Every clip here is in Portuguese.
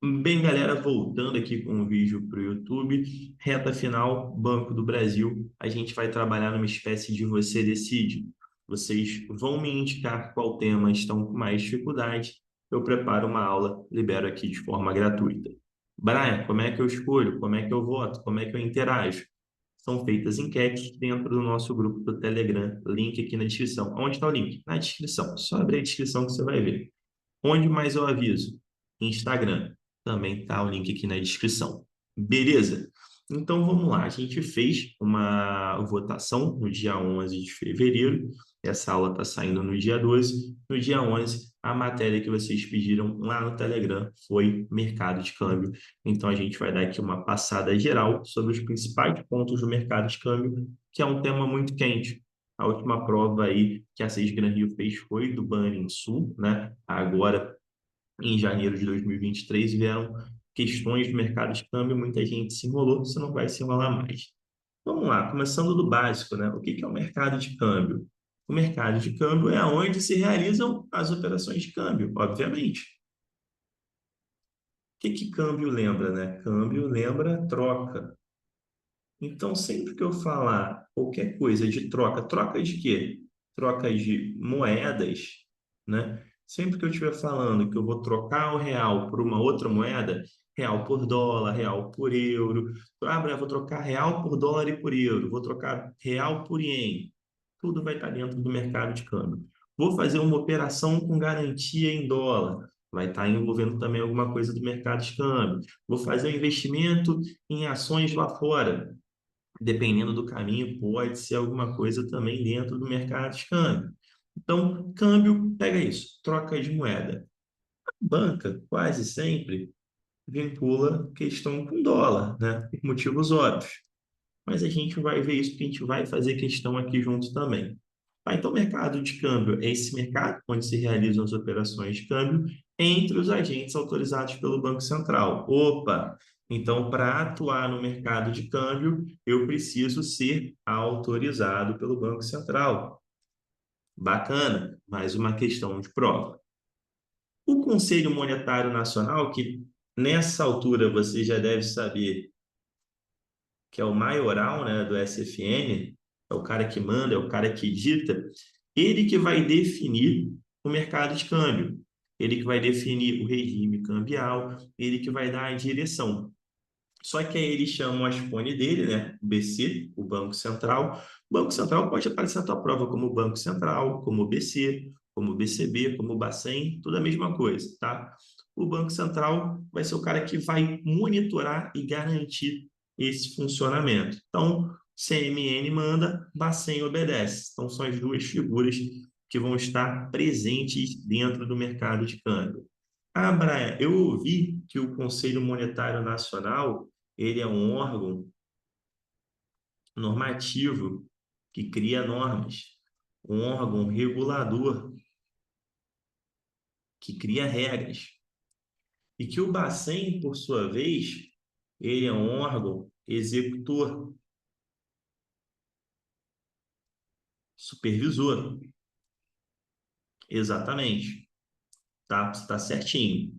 Bem, galera, voltando aqui com um vídeo para o YouTube, reta final, Banco do Brasil. A gente vai trabalhar numa espécie de você decide. Vocês vão me indicar qual tema estão com mais dificuldade. Eu preparo uma aula, libero aqui de forma gratuita. Brian, como é que eu escolho? Como é que eu voto? Como é que eu interajo? São feitas enquetes dentro do nosso grupo do Telegram, link aqui na descrição. Onde está o link? Na descrição. Só abrir a descrição que você vai ver. Onde mais eu aviso? Instagram. Também tá o link aqui na descrição. Beleza? Então vamos lá. A gente fez uma votação no dia 11 de fevereiro. Essa aula está saindo no dia 12. No dia 11, a matéria que vocês pediram lá no Telegram foi mercado de câmbio. Então a gente vai dar aqui uma passada geral sobre os principais pontos do mercado de câmbio, que é um tema muito quente. A última prova aí que a Seis Gran Rio fez foi do Banrisul, né? Agora, em janeiro de 2023, vieram questões do mercado de câmbio, muita gente se enrolou, você não vai se enrolar mais. Vamos lá, começando do básico, né? O que é o mercado de câmbio? O mercado de câmbio é onde se realizam as operações de câmbio, obviamente. O que câmbio lembra, né? Câmbio lembra troca. Então, sempre que eu falar qualquer coisa de troca, troca de quê? Troca de moedas, né? Sempre que eu estiver falando que eu vou trocar o real por uma outra moeda, real por dólar, real por euro, eu vou trocar real por dólar e por euro, vou trocar real por ien, tudo vai estar dentro do mercado de câmbio. Vou fazer uma operação com garantia em dólar, vai estar envolvendo também alguma coisa do mercado de câmbio. Vou fazer um investimento em ações lá fora, dependendo do caminho, pode ser alguma coisa também dentro do mercado de câmbio. Então, câmbio, pega isso, troca de moeda. Banca, quase sempre, vincula questão com dólar, né? Por motivos óbvios. Mas a gente vai ver isso porque a gente vai fazer questão aqui junto também. Tá, então, o mercado de câmbio é esse mercado onde se realizam as operações de câmbio entre os agentes autorizados pelo Banco Central. Opa! Então, para atuar no mercado de câmbio, eu preciso ser autorizado pelo Banco Central. Bacana, mais uma questão de prova. O Conselho Monetário Nacional, que nessa altura você já deve saber que é o maioral, né, do SFN, é o cara que manda, é o cara que dita, ele que vai definir o mercado de câmbio, ele que vai definir o regime cambial, ele que vai dar a direção. Só que aí eles chamam a Aspone dele, né? O BC, o Banco Central. O Banco Central pode aparecer na tua prova como Banco Central, como BC, como BCB, como Bacen, tudo a mesma coisa, tá? O Banco Central vai ser o cara que vai monitorar e garantir esse funcionamento. Então, CMN manda, Bacen obedece. Então, são as duas figuras que vão estar presentes dentro do mercado de câmbio. Ah, Brian, eu ouvi que o Conselho Monetário Nacional ele é um órgão normativo que cria normas, um órgão regulador que cria regras, e que o Bacen, por sua vez, ele é um órgão executor, supervisor. Exatamente, tá? Você está certinho.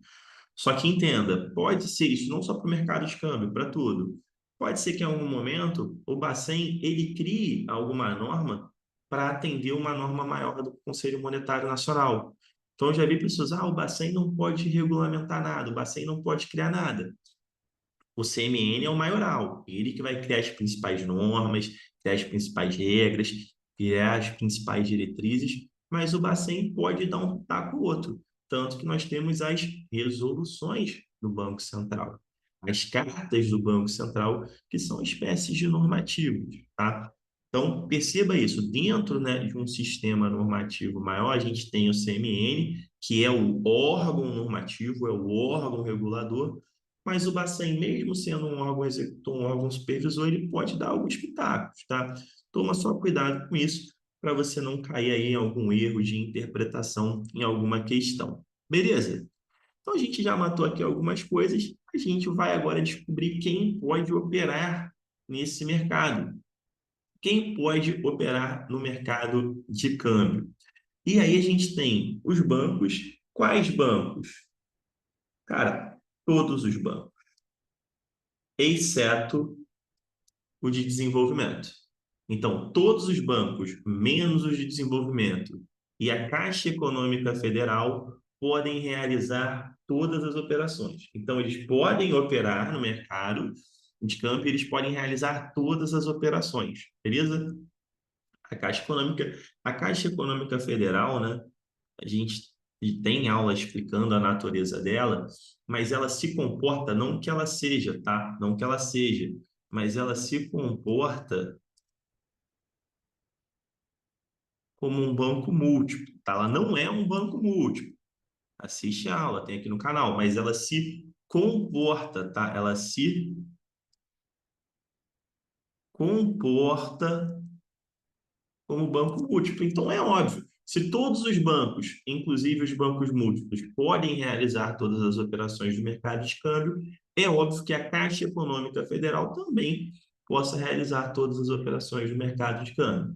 Só que entenda, pode ser isso não só para o mercado de câmbio, para tudo. Pode ser que em algum momento o Bacen ele crie alguma norma para atender uma norma maior do Conselho Monetário Nacional. Então, eu já vi pessoas, o Bacen não pode regulamentar nada, o Bacen não pode criar nada. O CMN é o maioral, ele que vai criar as principais normas, criar as principais regras, criar as principais diretrizes, mas o Bacen pode dar um pitaco ou outro. Tanto que nós temos as resoluções do Banco Central, as cartas do Banco Central, que são espécies de normativos, tá? Então, perceba isso, dentro, né, de um sistema normativo maior, a gente tem o CMN, que é o órgão normativo, é o órgão regulador, mas o Bacen, mesmo sendo um órgão executor, um órgão supervisor, ele pode dar alguns pitacos, tá? Toma só cuidado com isso, para você não cair aí em algum erro de interpretação em alguma questão. Beleza? Então a gente já matou aqui algumas coisas, a gente vai agora descobrir quem pode operar nesse mercado. Quem pode operar no mercado de câmbio? E aí a gente tem os bancos. Quais bancos? Cara, Todos os bancos, exceto o de desenvolvimento. Então, todos os bancos, menos os de desenvolvimento, e a Caixa Econômica Federal podem realizar todas as operações. Então, eles podem operar no mercado de câmbio, eles podem realizar todas as operações, beleza? A Caixa Econômica, a Caixa Econômica Federal, né? A gente tem aula explicando a natureza dela, mas ela se comporta, não que ela seja, tá? Não que ela seja, mas ela se comporta como um banco múltiplo, tá? Ela não é um banco múltiplo. Assiste a aula, tem aqui no canal, mas ela se comporta, tá? Ela se comporta como banco múltiplo. Então é óbvio, se todos os bancos, inclusive os bancos múltiplos, podem realizar todas as operações do mercado de câmbio, é óbvio que a Caixa Econômica Federal também possa realizar todas as operações do mercado de câmbio.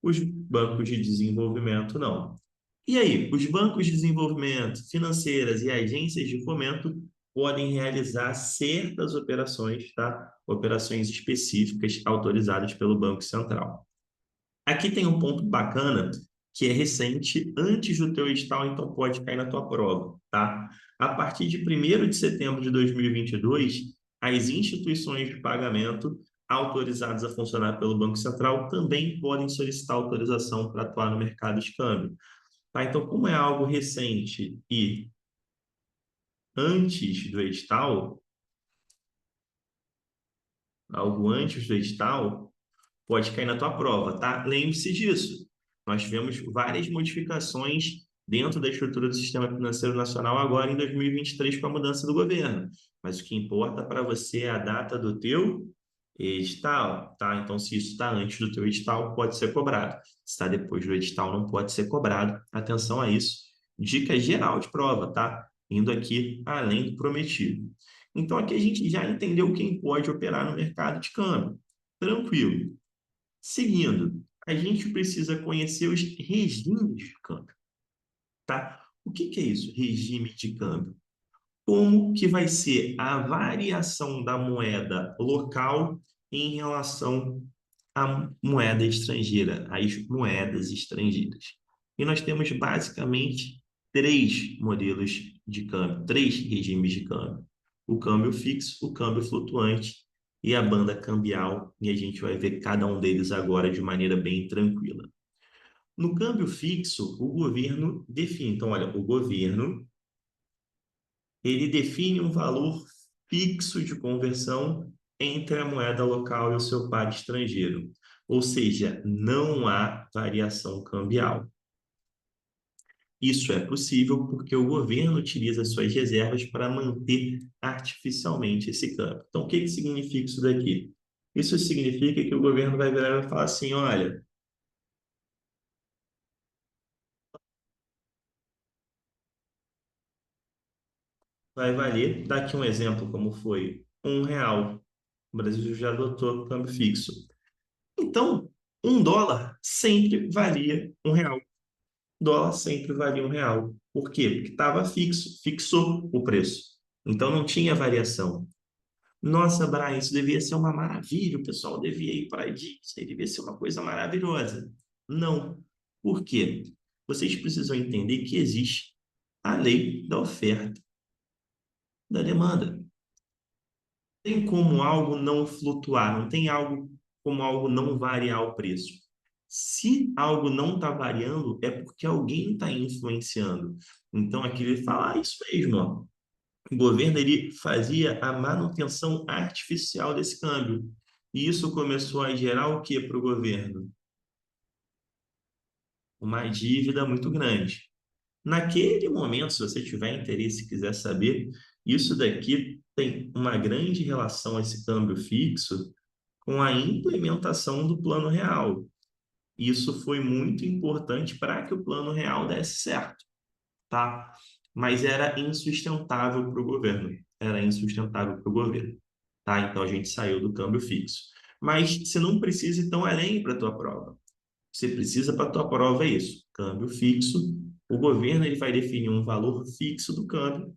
Os bancos de desenvolvimento não. E aí, os bancos de desenvolvimento, financeiras e agências de fomento podem realizar certas operações, tá? Operações específicas autorizadas pelo Banco Central. Aqui tem um ponto bacana que é recente, antes do teu edital, então pode cair na tua prova, tá? A partir de 1º de setembro de 2022, as instituições de pagamento autorizadas a funcionar pelo Banco Central também podem solicitar autorização para atuar no mercado de câmbio, tá? Então, como é algo recente e antes do edital, algo antes do edital, pode cair na tua prova, tá? Lembre-se disso. Nós tivemos várias modificações dentro da estrutura do Sistema Financeiro Nacional agora em 2023 com a mudança do governo. Mas o que importa para você é a data do teu edital, tá? Então, se isso está antes do teu edital, pode ser cobrado. Se está depois do edital, não pode ser cobrado. Atenção a isso. Dica geral de prova, tá? Indo aqui além do prometido. Então, aqui a gente já entendeu quem pode operar no mercado de câmbio. Tranquilo. Seguindo, a gente precisa conhecer os regimes de câmbio, tá? O que que é isso, regime de câmbio? Como que vai ser a variação da moeda local em relação à moeda estrangeira, às moedas estrangeiras? E nós temos basicamente três modelos de câmbio, três regimes de câmbio: o câmbio fixo, o câmbio flutuante e a banda cambial, e a gente vai ver cada um deles agora de maneira bem tranquila. No câmbio fixo, o governo define, então, olha, o governo ele define um valor fixo de conversão entre a moeda local e o seu par estrangeiro. Ou seja, não há variação cambial. Isso é possível porque o governo utiliza suas reservas para manter artificialmente esse câmbio. Então, o que que significa isso daqui? Isso significa que o governo vai virar e falar assim: olha, vai valer, dá aqui um exemplo como foi R$ 1. O Brasil já adotou o câmbio fixo. Então, US$ 1 sempre valia R$ 1. Dólar sempre valia R$ 1. Por quê? Porque estava fixo, fixou o preço. Então não tinha variação. Nossa, Brian, isso devia ser uma maravilha, o pessoal devia ir para a Disney, devia ser uma coisa maravilhosa. Não. Por quê? Vocês precisam entender que existe a lei da oferta e da demanda. Tem como algo não flutuar, não tem algo como algo não variar o preço. Se algo não está variando, é porque alguém está influenciando. Então, aqui ele fala, isso mesmo, ó. O governo ele fazia a manutenção artificial desse câmbio. E isso começou a gerar o que para o governo? Uma dívida muito grande. Naquele momento, se você tiver interesse e quiser saber, isso daqui tem uma grande relação, esse câmbio fixo, com a implementação do Plano Real. Isso foi muito importante para que o Plano Real desse certo, tá? Mas era insustentável para o governo. Era insustentável para o governo, tá? Então a gente saiu do câmbio fixo. Mas você não precisa ir tão além para a tua prova. Você precisa para a tua prova é isso, câmbio fixo. O governo ele vai definir um valor fixo do câmbio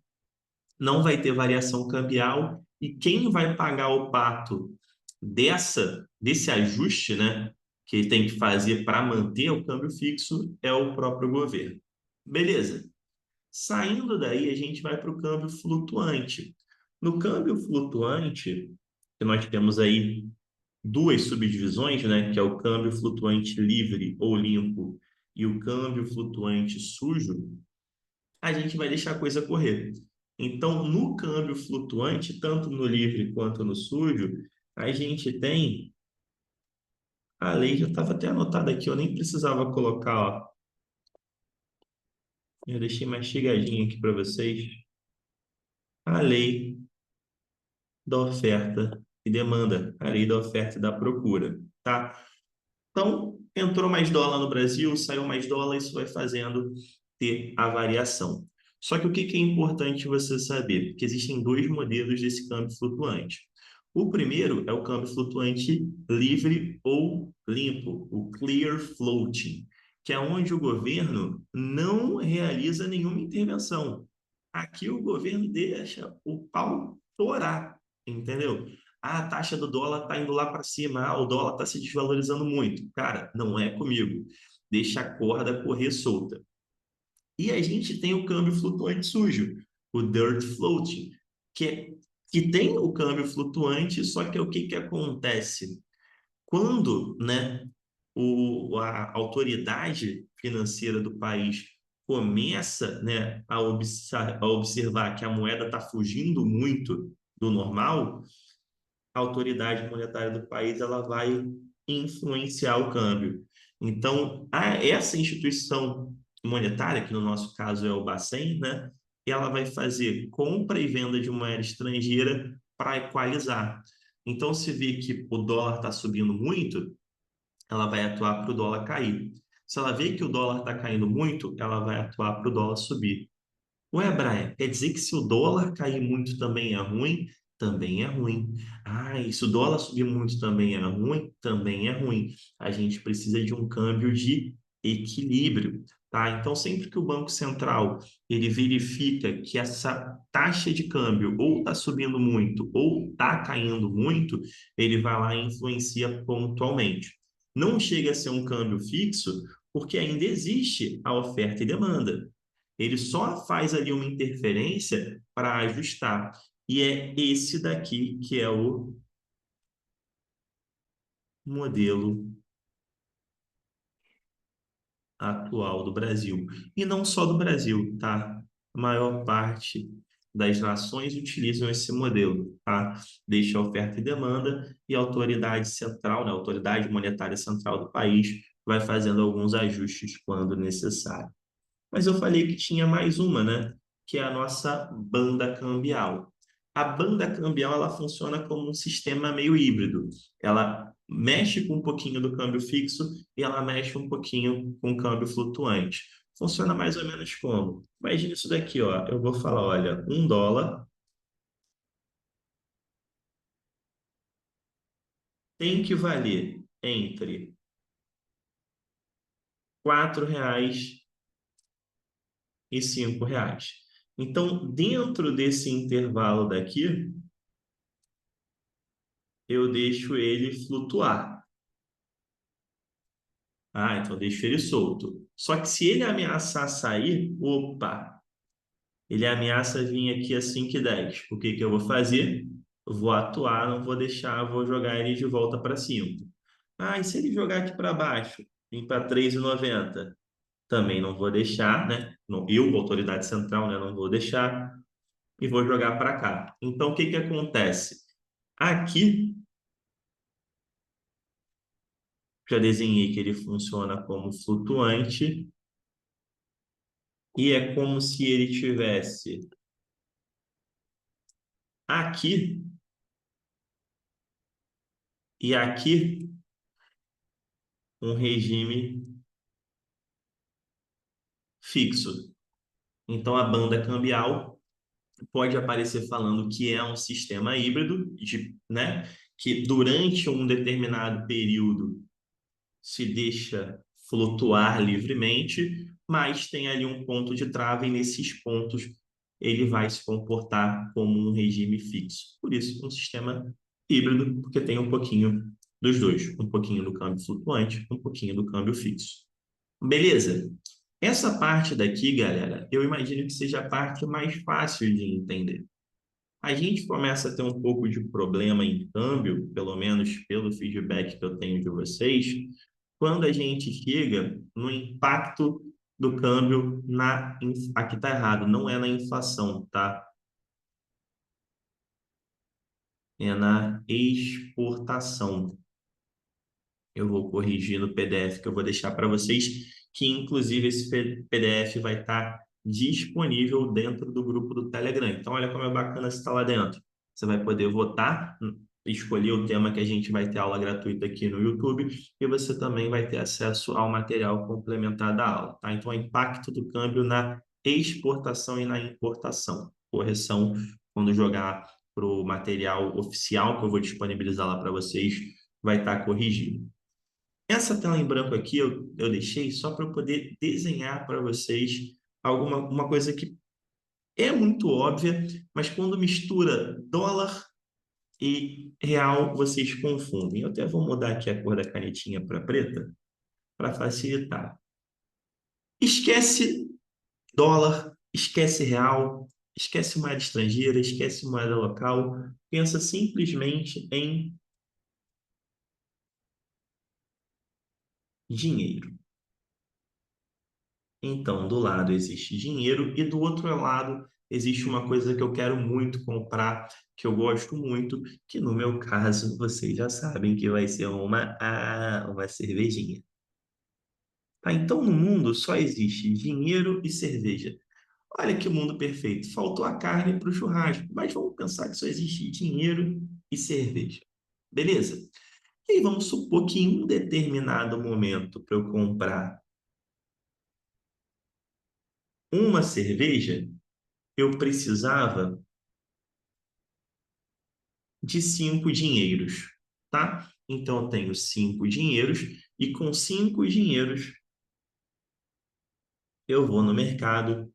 não vai ter variação cambial e quem vai pagar o pato desse ajuste, né, que ele tem que fazer para manter o câmbio fixo é o próprio governo. Beleza. Saindo daí, a gente vai para o câmbio flutuante. No câmbio flutuante, que nós temos aí duas subdivisões, né, que é o câmbio flutuante livre ou limpo e o câmbio flutuante sujo, a gente vai deixar a coisa correr. Então, no câmbio flutuante, tanto no livre quanto no sujo, a gente tem a lei já estava até anotada aqui, eu nem precisava colocar, ó. Eu deixei mastigadinho aqui para vocês. A lei da oferta e demanda, a lei da oferta e da procura, tá? Então, entrou mais dólar no Brasil, saiu mais dólar, isso vai fazendo ter a variação. Só que o que é importante você saber? Que existem dois modelos desse câmbio flutuante. O primeiro é o câmbio flutuante livre ou limpo, o clear floating, que é onde o governo não realiza nenhuma intervenção. Aqui o governo deixa o pau torar, entendeu? Ah, a taxa do dólar está indo lá para cima, o dólar está se desvalorizando muito. Cara, não é comigo. Deixa a corda correr solta. E a gente tem o câmbio flutuante sujo, o dirt floating, que tem o câmbio flutuante, só que o que acontece? Quando, né, a autoridade financeira do país começa, né, a observar que a moeda está fugindo muito do normal, a autoridade monetária do país ela vai influenciar o câmbio. Então, essa instituição monetária, que no nosso caso é o Bacen, né, ela vai fazer compra e venda de moeda estrangeira para equalizar. Então, se vê que o dólar está subindo muito, ela vai atuar para o dólar cair. Se ela vê que o dólar está caindo muito, ela vai atuar para o dólar subir. Ué, Brian, quer dizer que se o dólar cair muito também é ruim? Também é ruim. Ah, e se o dólar subir muito também é ruim? Também é ruim. A gente precisa de um câmbio de equilíbrio, tá? Então, sempre que o Banco Central ele verifica que essa taxa de câmbio ou está subindo muito ou está caindo muito, ele vai lá e influencia pontualmente. Não chega a ser um câmbio fixo, porque ainda existe a oferta e demanda. Ele só faz ali uma interferência para ajustar. E é esse daqui que é o modelo atual do Brasil. E não só do Brasil, tá? A maior parte das nações utilizam esse modelo, tá? Deixa a oferta e demanda e a autoridade central, né, a autoridade monetária central do país vai fazendo alguns ajustes quando necessário. Mas eu falei que tinha mais uma, né? Que é a nossa banda cambial. A banda cambial ela funciona como um sistema meio híbrido. Ela mexe com um pouquinho do câmbio fixo e ela mexe um pouquinho com o câmbio flutuante. Funciona mais ou menos como? Imagina isso daqui, ó. Eu vou falar, olha, $1 tem que valer entre R$ 4 e R$ 5. Então, dentro desse intervalo daqui, eu deixo ele flutuar. Ah, então deixo ele solto. Só que se ele ameaçar sair, opa, ele ameaça vir aqui a 5,10. O que que eu vou fazer? Eu vou atuar, não vou deixar, vou jogar ele de volta para 5. Ah, e se ele jogar aqui para baixo, vir para 3,90? Também não vou deixar, né? Eu, autoridade central, né? Não vou deixar e vou jogar para cá. Então, o que que acontece? Aqui, já desenhei que ele funciona como flutuante e é como se ele tivesse aqui e aqui um regime fixo. Então, a banda cambial pode aparecer falando que é um sistema híbrido, né, que durante um determinado período se deixa flutuar livremente, mas tem ali um ponto de trave, e nesses pontos ele vai se comportar como um regime fixo. Por isso, um sistema híbrido, porque tem um pouquinho dos dois, um pouquinho do câmbio flutuante, um pouquinho do câmbio fixo. Beleza? Essa parte daqui, galera, eu imagino que seja a parte mais fácil de entender. A gente começa a ter um pouco de problema em câmbio, pelo menos pelo feedback que eu tenho de vocês, quando a gente chega no impacto do câmbio na... Aqui está errado, não é na inflação, tá? É na exportação. Eu vou corrigir no PDF que eu vou deixar para vocês, que inclusive esse PDF vai estar disponível dentro do grupo do Telegram. Então, olha como é bacana estar lá dentro. Você vai poder votar, escolher o tema que a gente vai ter aula gratuita aqui no YouTube e você também vai ter acesso ao material complementar da aula, tá? Então, o impacto do câmbio na exportação e na importação. Correção quando jogar para o material oficial que eu vou disponibilizar lá para vocês, vai estar corrigido. Essa tela em branco aqui eu deixei só para eu poder desenhar para vocês uma coisa que é muito óbvia, mas quando mistura dólar e real, vocês confundem. Eu até vou mudar aqui a cor da canetinha para preta para facilitar. Esquece dólar, esquece real, esquece moeda estrangeira, esquece moeda local, pensa simplesmente em dinheiro. Então, do lado existe dinheiro e do outro lado existe uma coisa que eu quero muito comprar, que eu gosto muito, que no meu caso vocês já sabem que vai ser uma cervejinha. Tá? Então, no mundo só existe dinheiro e cerveja. Olha que mundo perfeito. Faltou a carne para o churrasco, mas vamos pensar que só existe dinheiro e cerveja. Beleza? E aí vamos supor que em um determinado momento para eu comprar uma cerveja, eu precisava de 5 dinheiros, tá? Então, eu tenho 5 dinheiros e com 5 dinheiros eu vou no mercado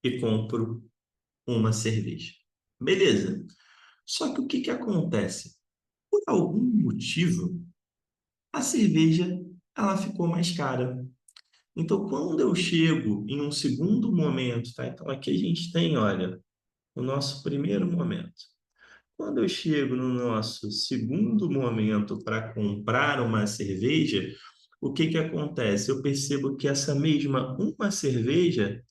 e compro uma cerveja. Beleza. Só que o que que acontece? Por algum motivo, a cerveja ela ficou mais cara. Então, quando eu chego em um segundo momento, tá? Então, aqui a gente tem, olha, o nosso primeiro momento. Quando eu chego no nosso segundo momento para comprar uma cerveja, o que que acontece? Eu percebo que essa mesma uma cerveja,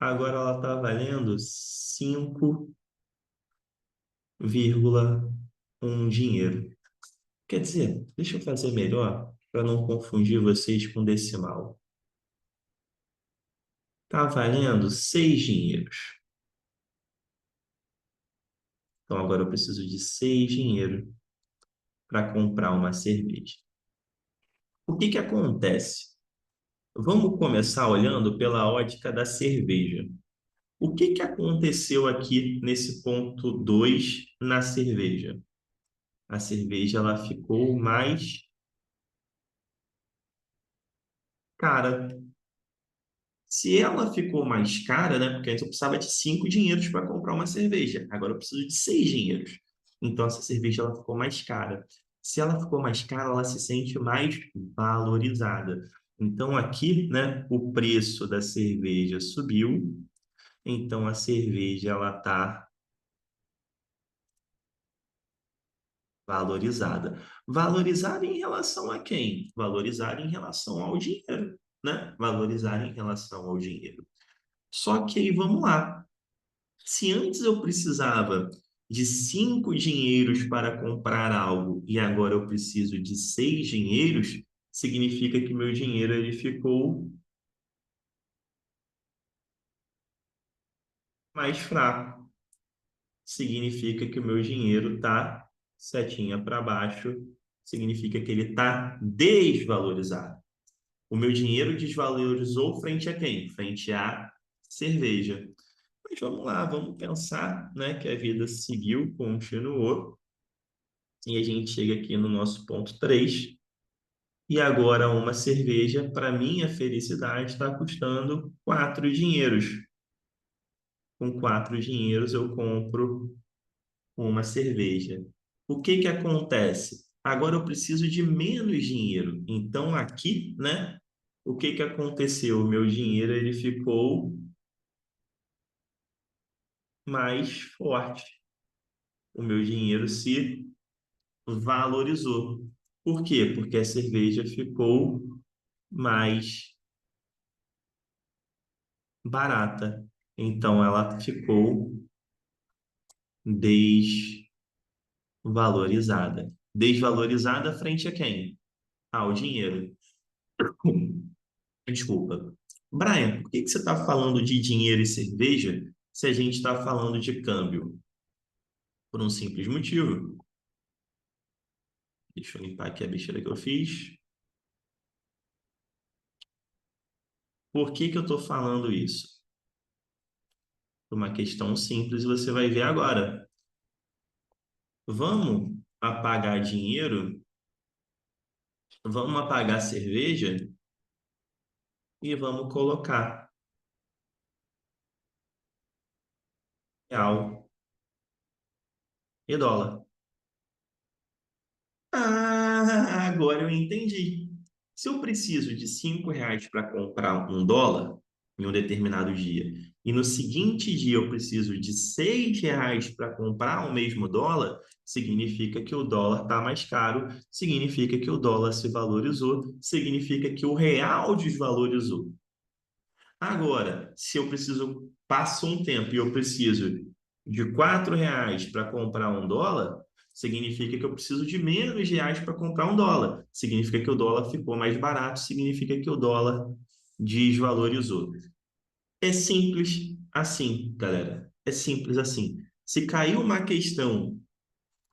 agora ela está valendo 5,1 dinheiro. Quer dizer, deixa eu fazer melhor para não confundir vocês com decimal. Está valendo 6 dinheiros. Então agora eu preciso de 6 dinheiro para comprar uma cerveja. O que que acontece? Vamos começar olhando pela ótica da cerveja. O que que aconteceu aqui nesse ponto 2 na cerveja? A cerveja ela ficou mais cara. Se ela ficou mais cara, né? Porque antes eu precisava de 5 dinheiros para comprar uma cerveja. Agora eu preciso de 6 dinheiros. Então essa cerveja ela ficou mais cara. Se ela ficou mais cara, ela se sente mais valorizada. Então aqui, né, o preço da cerveja subiu. Então a cerveja ela está valorizada. Valorizada em relação a quem? Valorizada em relação ao dinheiro, né? Valorizada em relação ao dinheiro. Só que aí vamos lá. Se antes eu precisava de 5 dinheiros para comprar algo e agora eu preciso de 6 dinheiros, significa que meu dinheiro ele ficou mais fraco. Significa que o meu dinheiro está setinha para baixo, significa que ele está desvalorizado. O meu dinheiro desvalorizou frente a quem? Frente à cerveja. Mas vamos lá, vamos pensar, né, que a vida seguiu, continuou, e a gente chega aqui no nosso ponto 3 E agora uma cerveja, para minha felicidade, está custando 4 dinheiros. Com 4 dinheiros eu compro uma cerveja. O que que acontece? Agora eu preciso de menos dinheiro. Então aqui, né? O que que aconteceu? O meu dinheiro ele ficou mais forte. O meu dinheiro se valorizou. Por quê? Porque a cerveja ficou mais barata. Então ela ficou desvalorizada. Desvalorizada frente a quem? Ao dinheiro. Desculpa. Brian, por que que você está falando de dinheiro e cerveja se a gente está falando de câmbio? Por um simples motivo. Deixa eu limpar aqui a besteira que eu fiz. Por que que eu estou falando isso? Por uma questão simples, você vai ver agora. Vamos apagar dinheiro, vamos apagar cerveja e vamos colocar real e dólar. Ah, agora eu entendi. Se eu preciso de R$ 5 para comprar um dólar em um determinado dia, e no seguinte dia eu preciso de R$ 6 para comprar o mesmo dólar, significa que o dólar está mais caro, significa que o dólar se valorizou, significa que o real desvalorizou. Agora, se eu preciso, passa um tempo e eu preciso de R$ 4 para comprar um dólar, significa que eu preciso de menos reais para comprar um dólar. Significa que o dólar ficou mais barato, significa que o dólar desvalorizou. É simples assim, galera. É simples assim. Se caiu uma questão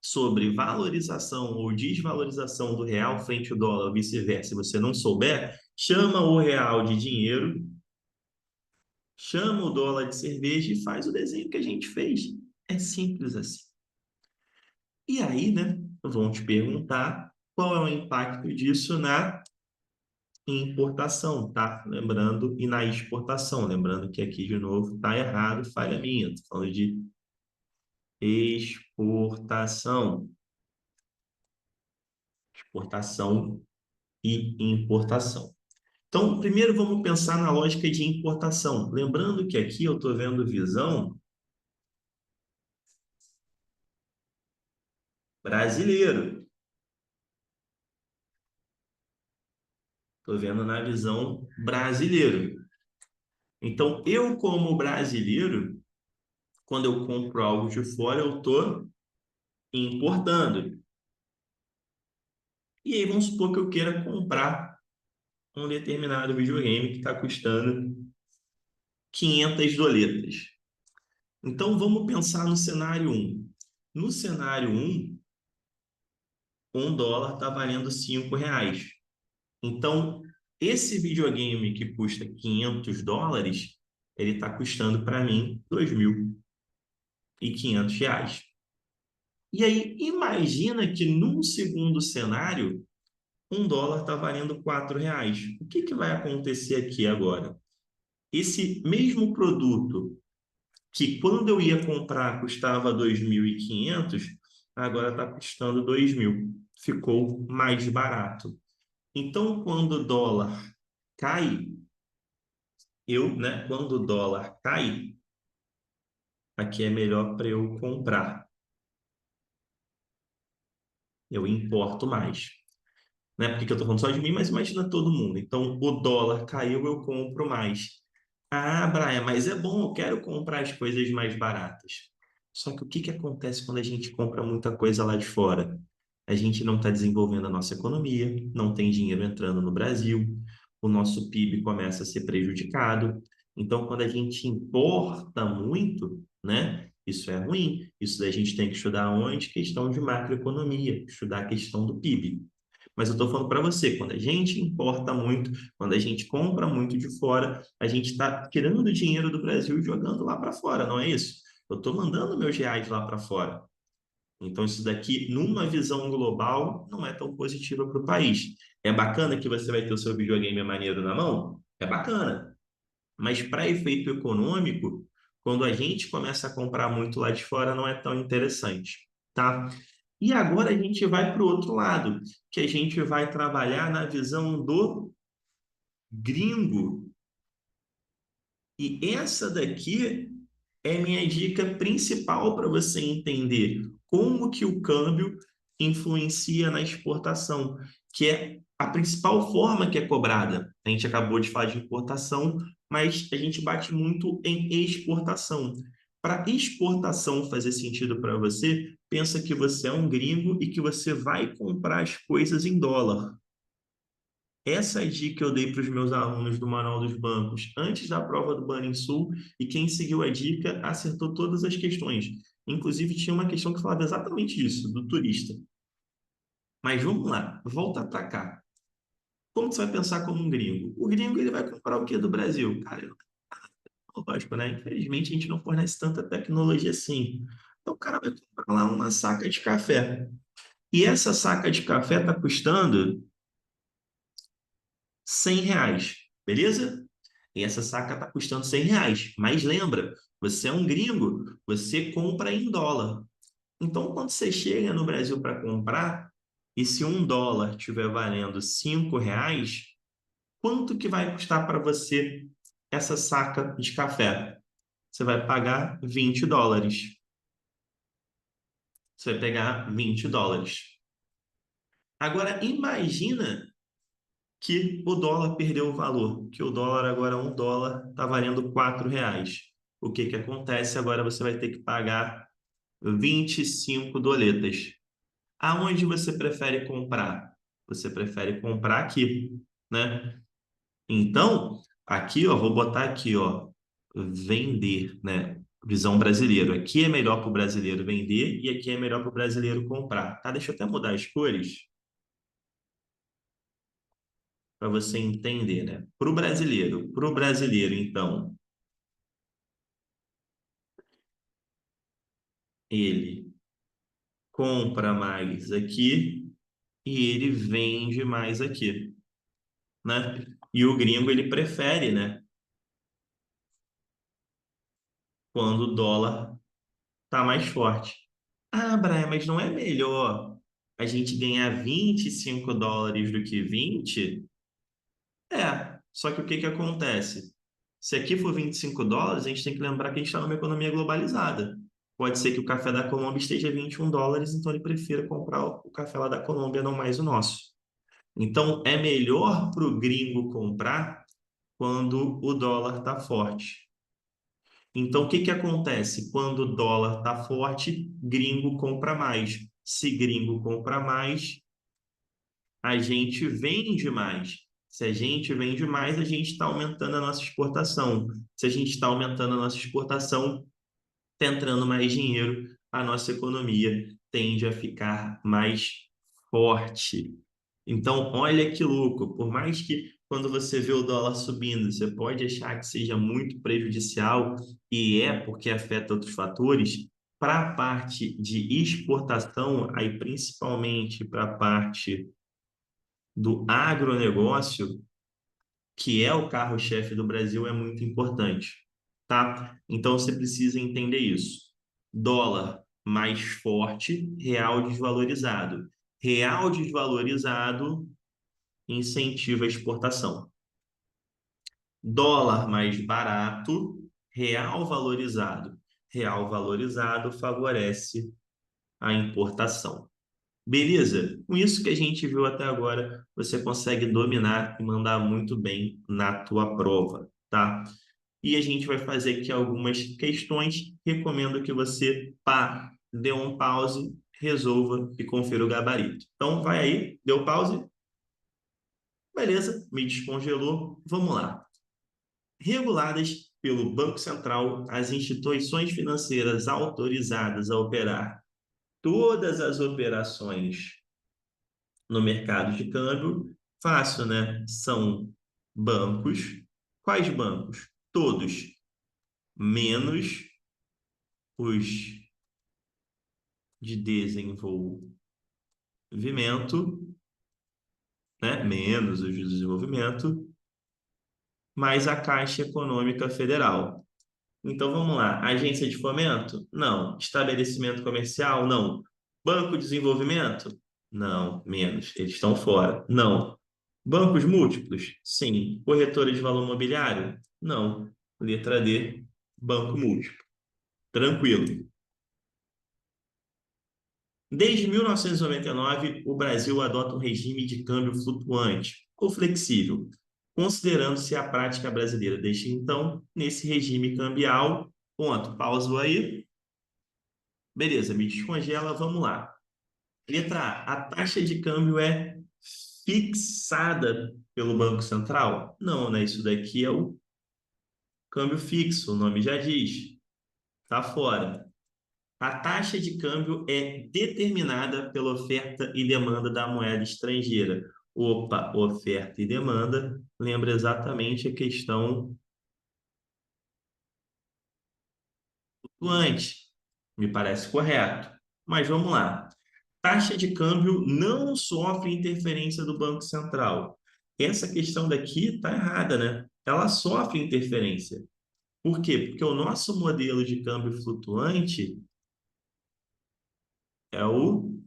sobre valorização ou desvalorização do real frente ao dólar, ou vice-versa, se você não souber, chama o real de dinheiro, chama o dólar de cerveja e faz o desenho que a gente fez. É simples assim. E aí, né, vão te perguntar qual é o impacto disso na importação, tá? Lembrando, e na exportação. Lembrando que aqui, de novo, tá errado, falha minha. Tô falando de exportação. Exportação e importação. Então, primeiro vamos pensar na lógica de importação. Lembrando que aqui eu estou vendo visão brasileiro. Estou vendo na visão brasileiro. Então, eu, como brasileiro, quando eu compro algo de fora, eu estou importando. E aí, vamos supor que eu queira comprar um determinado videogame que está custando 500 doletas. Então, vamos pensar no cenário um. No cenário um dólar está valendo R$ 5. Então, esse videogame que custa US$ 500, ele está custando para mim R$ 2.500. E aí, imagina que num segundo cenário, um dólar está valendo R$ 4. O que que vai acontecer aqui agora? Esse mesmo produto que quando eu ia comprar custava 2.500, agora está custando 2.000. Ficou mais barato. Então, quando o dólar cai, quando o dólar cai, aqui é melhor para eu comprar. Eu importo mais. Né? Porque eu estou falando só de mim, mas imagina todo mundo. Então, o dólar caiu, eu compro mais. Ah, Brian, mas é bom, eu quero comprar as coisas mais baratas. Só que o que que acontece quando a gente compra muita coisa lá de fora? A gente não está desenvolvendo a nossa economia, não tem dinheiro entrando no Brasil, o nosso PIB começa a ser prejudicado. Então, quando a gente importa muito, né? Isso é ruim. Isso daí a gente tem que estudar onde? Questão de macroeconomia, estudar a questão do PIB. Mas eu estou falando para você, quando a gente importa muito, quando a gente compra muito de fora, a gente está tirando dinheiro do Brasil e jogando lá para fora, não é isso? Eu estou mandando meus reais lá para fora. Então, isso daqui, numa visão global, não é tão positiva para o país. É bacana que você vai ter o seu videogame maneiro na mão? É bacana. Mas para efeito econômico, quando a gente começa a comprar muito lá de fora, não é tão interessante, tá? E agora a gente vai para o outro lado, que a gente vai trabalhar na visão do gringo. E essa daqui é minha dica principal para você entender como que o câmbio influencia na exportação, que é a principal forma que é cobrada. A gente acabou de falar de importação, mas a gente bate muito em exportação. Para exportação fazer sentido para você, pensa que você é um gringo e que você vai comprar as coisas em dólar. Essa é a dica que eu dei para os meus alunos do Manual dos Bancos antes da prova do Banrisul, e quem seguiu a dica acertou todas as questões. Inclusive, tinha uma questão que falava exatamente isso, do turista. Mas vamos lá, volta para cá. Como você vai pensar como um gringo? O gringo ele vai comprar o que do Brasil? Cara, lógico, né? Infelizmente, a gente não fornece tanta tecnologia assim. Então, o cara vai comprar lá uma saca de café. E essa saca de café está custando R$ 100, beleza? E essa saca está custando R$ 100. Mas lembra, você é um gringo, você compra em dólar. Então, quando você chega no Brasil para comprar, e se US$ 1 estiver valendo R$ 5, quanto que vai custar para você essa saca de café? Você vai pagar US$ 20. Você vai pegar US$ 20. Agora, imagina que o dólar perdeu o valor, que o dólar agora, US$ 1 está valendo R$ 4. O que que acontece? Agora você vai ter que pagar 25 doletas. Aonde você prefere comprar? Você prefere comprar aqui, né? Então, aqui, ó, vou botar aqui, ó, vender, né? Visão brasileiro. Aqui é melhor para o brasileiro vender e aqui é melhor para o brasileiro comprar. Tá? Deixa eu até mudar as cores para você entender, né? Para o brasileiro, então, ele compra mais aqui e ele vende mais aqui, né? E o gringo ele prefere, né? Quando o dólar tá mais forte. Ah, Brian, mas não é melhor a gente ganhar US$ 25 do que 20? É, só que o que que acontece? Se aqui for US$ 25, a gente tem que lembrar que a gente está numa economia globalizada. Pode ser que o café da Colômbia esteja US$ 21, então ele prefira comprar o café lá da Colômbia, não mais o nosso. Então, é melhor para o gringo comprar quando o dólar está forte. Então, o que que acontece? Quando o dólar está forte, gringo compra mais. Se gringo compra mais, a gente vende mais. Se a gente vende mais, a gente está aumentando a nossa exportação. Se a gente está aumentando a nossa exportação, está entrando mais dinheiro, a nossa economia tende a ficar mais forte. Então, olha que louco, por mais que quando você vê o dólar subindo, você pode achar que seja muito prejudicial, e é porque afeta outros fatores, para a parte de exportação, aí principalmente para a parte do agronegócio, que é o carro-chefe do Brasil, é muito importante, tá? Então você precisa entender isso. Dólar mais forte, real desvalorizado. Real desvalorizado incentiva a exportação. Dólar mais barato, real valorizado. Real valorizado favorece a importação. Beleza? Com isso que a gente viu até agora, você consegue dominar e mandar muito bem na tua prova, tá? E a gente vai fazer aqui algumas questões. Recomendo que você dê um pause, resolva e confira o gabarito. Então, vai aí, deu pause? Beleza, me descongelou. Vamos lá. Reguladas pelo Banco Central, as instituições financeiras autorizadas a operar todas as operações no mercado de câmbio, fácil, né? São bancos. Quais bancos? Todos, menos os de desenvolvimento né? Menos os de desenvolvimento, mais a Caixa Econômica Federal. Então vamos lá. Agência de fomento? Não. Estabelecimento comercial? Não. Banco de desenvolvimento? Não, menos. Eles estão fora. Não. Bancos múltiplos? Sim. Corretora de valor mobiliário? Não. Letra D, banco múltiplo. Tranquilo. Desde 1999, o Brasil adota um regime de câmbio flutuante ou flexível, considerando-se a prática brasileira desde então nesse regime cambial. Ponto. Pausa aí. Beleza, me descongela, vamos lá. Letra A taxa de câmbio é fixada pelo Banco Central? Não, né? Isso daqui é o câmbio fixo, o nome já diz. Tá fora. A taxa de câmbio é determinada pela oferta e demanda da moeda estrangeira. Opa, oferta e demanda, lembra exatamente a questão do antes. Me parece correto. Mas vamos lá. Taxa de câmbio não sofre interferência do Banco Central. Essa questão daqui está errada, né? Ela sofre interferência. Por quê? Porque o nosso modelo de câmbio flutuante é o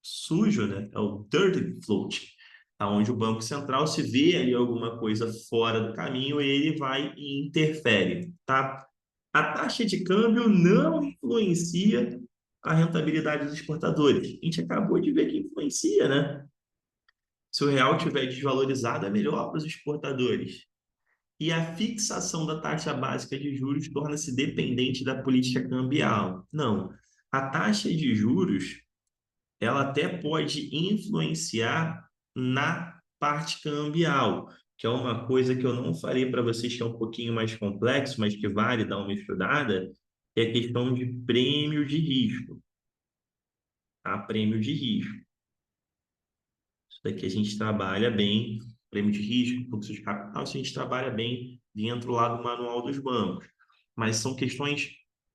sujo, né? É o dirty float, onde o Banco Central se vê ali alguma coisa fora do caminho, ele vai e interfere, tá? A taxa de câmbio não influencia a rentabilidade dos exportadores. A gente acabou de ver que influencia, né? Se o real tiver desvalorizado, é melhor para os exportadores. E a fixação da taxa básica de juros torna-se dependente da política cambial. Não. A taxa de juros ela até pode influenciar na parte cambial, que é uma coisa que eu não falei para vocês, que é um pouquinho mais complexo, mas que vale dar uma estudada, é a questão de prêmio de risco, tá? Prêmio de risco. Isso daqui a gente trabalha bem, prêmio de risco, fluxo de capital, isso a gente trabalha bem dentro lá do manual dos bancos. Mas são questões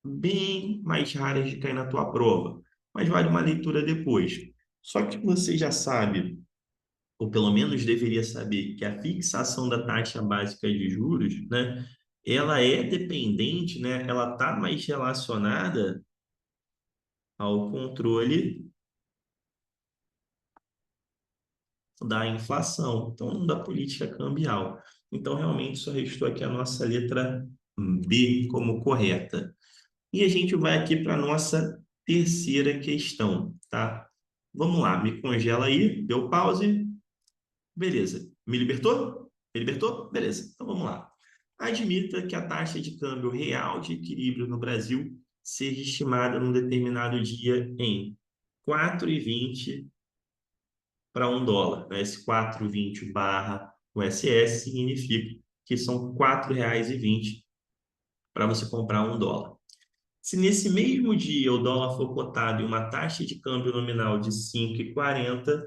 bem mais raras de cair na tua prova. Mas vale uma leitura depois. Só que você já sabe ou pelo menos deveria saber, que a fixação da taxa básica de juros, né, ela é dependente, né, ela está mais relacionada ao controle da inflação, então não da política cambial. Então, realmente, só restou aqui a nossa letra B como correta. E a gente vai aqui para a nossa terceira questão, tá? Vamos lá, me congela aí, deu pause. Beleza. Me libertou? Me libertou? Beleza. Então vamos lá. Admita que a taxa de câmbio real de equilíbrio no Brasil seja estimada num determinado dia em 4,20 para $1, né? Esse 4,20 barra USS significa que são R$ 4,20 para você comprar $1. Se nesse mesmo dia o dólar for cotado em uma taxa de câmbio nominal de 5,40,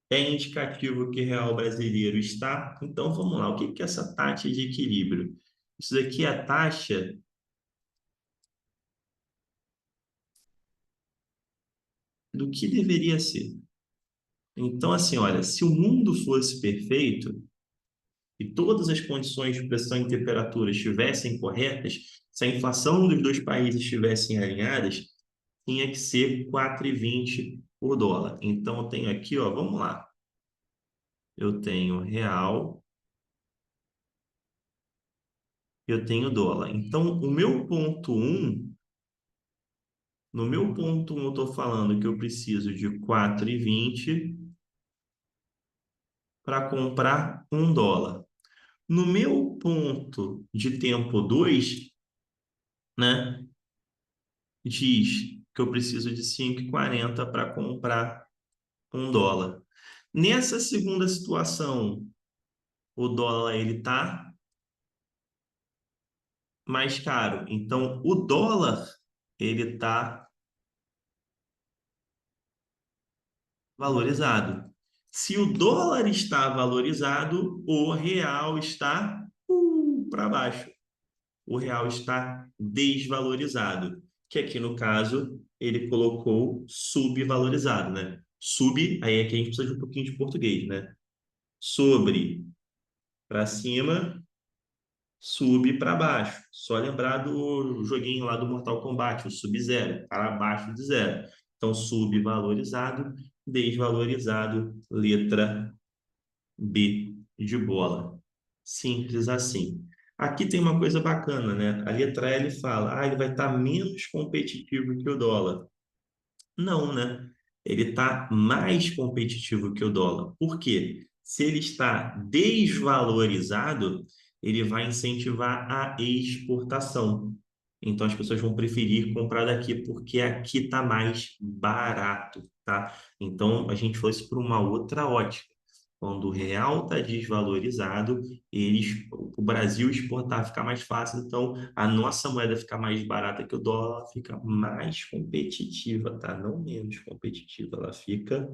é indicativo que o real brasileiro está. Então vamos lá, o que que é essa taxa de equilíbrio? Isso daqui é a taxa do que deveria ser. Então, assim, olha, se o mundo fosse perfeito e todas as condições de pressão e temperatura estivessem corretas, se a inflação dos dois países estivessem alinhadas, tinha que ser 4,20 por dólar. Então, eu tenho aqui, ó, vamos lá. Eu tenho real, eu tenho dólar. Então, o meu ponto um no meu ponto 1, eu estou falando que eu preciso de 4,20 para comprar $1. No meu ponto de tempo 2, né, diz que eu preciso de 5,40 para comprar $1. Nessa segunda situação, o dólar ele tá mais caro. Então, o dólar ele tá valorizado. Se o dólar está valorizado, o real está para baixo. O real está desvalorizado, que aqui no caso ele colocou subvalorizado, né? Sub, aí aqui a gente precisa de um pouquinho de português, né? Sobre para cima, sub para baixo. Só lembrar do joguinho lá do Mortal Kombat, o Sub-Zero, para abaixo de zero. Então, subvalorizado, desvalorizado, letra B de bola. Simples assim. Aqui tem uma coisa bacana, né? A letra L fala, ele vai estar menos competitivo que o dólar. Não, né? Ele está mais competitivo que o dólar. Por quê? Se ele está desvalorizado, ele vai incentivar a exportação. Então as pessoas vão preferir comprar daqui porque aqui está mais barato, tá? Então a gente fosse por uma outra ótica. Quando o real está desvalorizado, o Brasil exportar fica mais fácil, então a nossa moeda fica mais barata que o dólar, ela fica mais competitiva, tá? Não menos competitiva, ela fica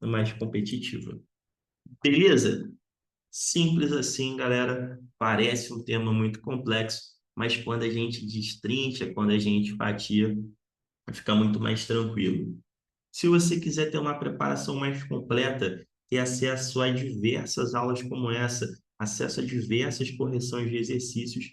mais competitiva. Beleza? Simples assim, galera. Parece um tema muito complexo, mas quando a gente destrincha, quando a gente fatia, fica muito mais tranquilo. Se você quiser ter uma preparação mais completa, ter acesso a diversas aulas como essa, acesso a diversas correções de exercícios,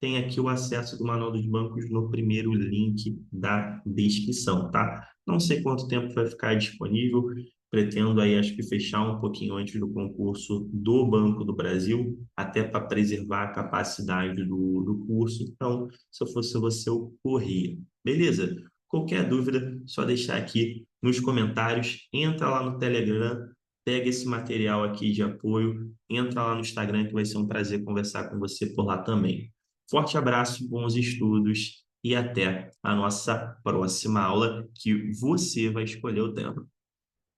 tem aqui o acesso do Manual dos Bancos no primeiro link da descrição, tá? Não sei quanto tempo vai ficar disponível, pretendo aí, acho que fechar um pouquinho antes do concurso do Banco do Brasil, até para preservar a capacidade do curso. Então, se eu fosse você, eu corria. Beleza? Qualquer dúvida, só deixar aqui nos comentários, entra lá no Telegram, pega esse material aqui de apoio, entra lá no Instagram que vai ser um prazer conversar com você por lá também. Forte abraço, bons estudos e até a nossa próxima aula que você vai escolher o tema.